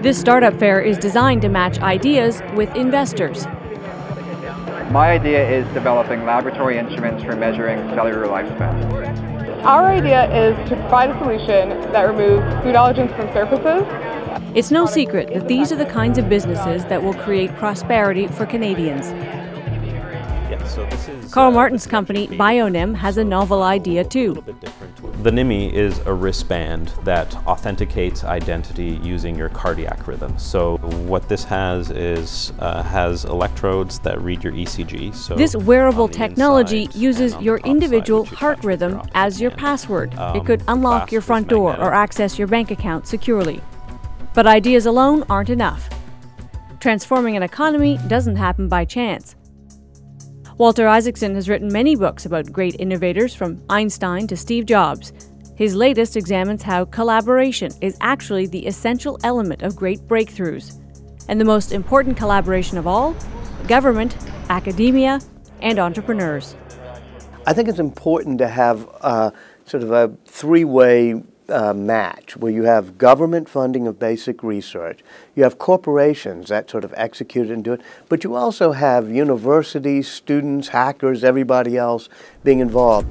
This startup fair is designed to match ideas with investors. My idea is developing laboratory instruments for measuring cellular lifespan. Our idea is to provide a solution that removes food allergens from surfaces. It's no secret that these are the kinds of businesses that will create prosperity for Canadians. Carl Martin's company, BioNim, has a novel idea too. The NIMI is a wristband that authenticates identity using your cardiac rhythm. So what this has is has electrodes that read your ECG. So this wearable technology uses your individual heart rhythm as your password. It could unlock your front door or access your bank account securely. But ideas alone aren't enough. Transforming an economy doesn't happen by chance. Walter Isaacson has written many books about great innovators from Einstein to Steve Jobs. His latest examines how collaboration is actually the essential element of great breakthroughs. And the most important collaboration of all, government, academia, and entrepreneurs. I think it's important to have sort of a three-way match where you have government funding of basic research, you have corporations that sort of execute it and do it, but you also have universities, students, hackers, everybody else being involved.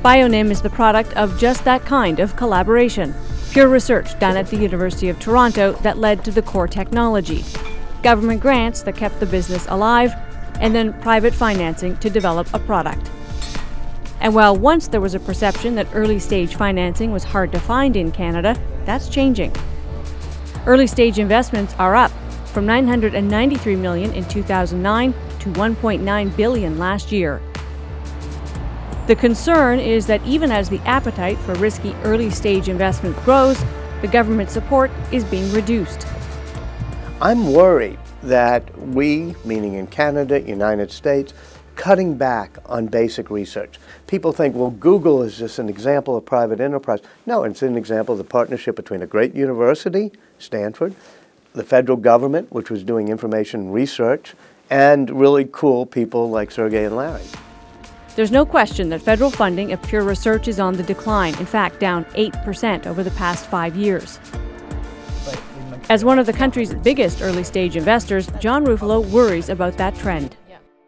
BioNim is the product of just that kind of collaboration. Pure research done at the University of Toronto that led to the core technology, government grants that kept the business alive, and then private financing to develop a product. And while once there was a perception that early-stage financing was hard to find in Canada, that's changing. Early-stage investments are up from $993 million in 2009 to $1.9 billion last year. The concern is that even as the appetite for risky early-stage investment grows, the government support is being reduced. I'm worried that we, meaning in Canada, United States, cutting back on basic research. People think, well, Google is just an example of private enterprise. No, it's an example of the partnership between a great university, Stanford, the federal government, which was doing information research, and really cool people like Sergey and Larry. There's no question that federal funding of pure research is on the decline, in fact, down 8% over the past 5 years. As one of the country's biggest early-stage investors, John Ruffalo worries about that trend.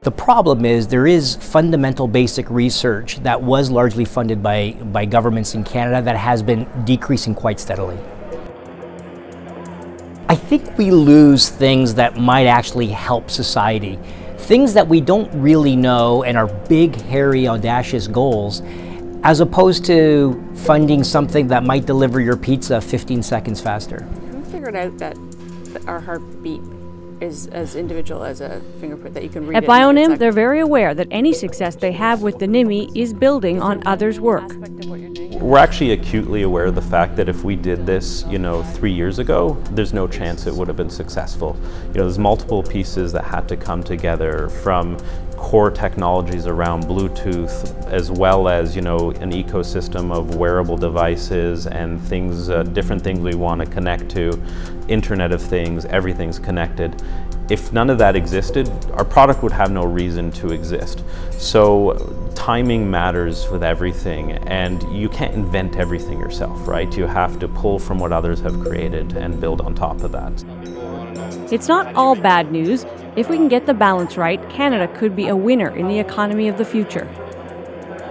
The problem is there is fundamental basic research that was largely funded by governments in Canada that has been decreasing quite steadily. I think we lose things that might actually help society. Things that we don't really know and are big, hairy, audacious goals, as opposed to funding something that might deliver your pizza 15 seconds faster. We figured out that our heartbeat is as individual as a fingerprint, that you can read At BioNim, they're very aware that any success they have with the NIMI is building on others' work. We're actually acutely aware of the fact that if we did this, 3 years ago, there's no chance it would have been successful. There's multiple pieces that had to come together, from core technologies around Bluetooth, as well as, an ecosystem of wearable devices and things, different things we want to connect to, Internet of Things, everything's connected. If none of that existed, our product would have no reason to exist. So timing matters with everything, and you can't invent everything yourself, right? You have to pull from what others have created and build on top of that. It's not all bad news. If we can get the balance right, Canada could be a winner in the economy of the future.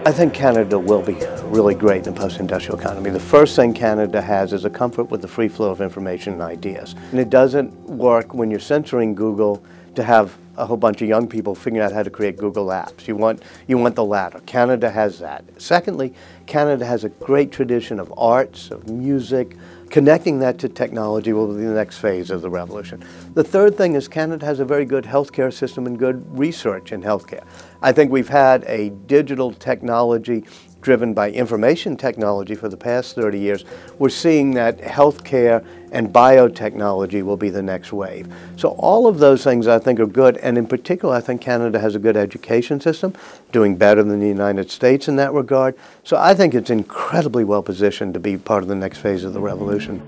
I think Canada will be really great in the post-industrial economy. The first thing Canada has is a comfort with the free flow of information and ideas. And it doesn't work when you're censoring Google to have a whole bunch of young people figuring out how to create Google apps. You want the latter. Canada has that. Secondly, Canada has a great tradition of arts, of music. Connecting that to technology will be the next phase of the revolution. The third thing is Canada has a very good healthcare system and good research in healthcare. I think we've had a digital technology driven by information technology for the past 30 years. We're seeing that healthcare and biotechnology will be the next wave. So all of those things I think are good, and in particular I think Canada has a good education system, doing better than the United States in that regard. So I think it's incredibly well positioned to be part of the next phase of the revolution.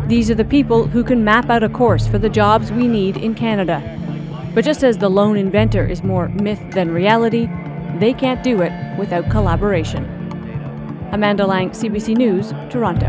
These are the people who can map out a course for the jobs we need in Canada. But just as the lone inventor is more myth than reality, they can't do it without collaboration. Amanda Lang, CBC News, Toronto.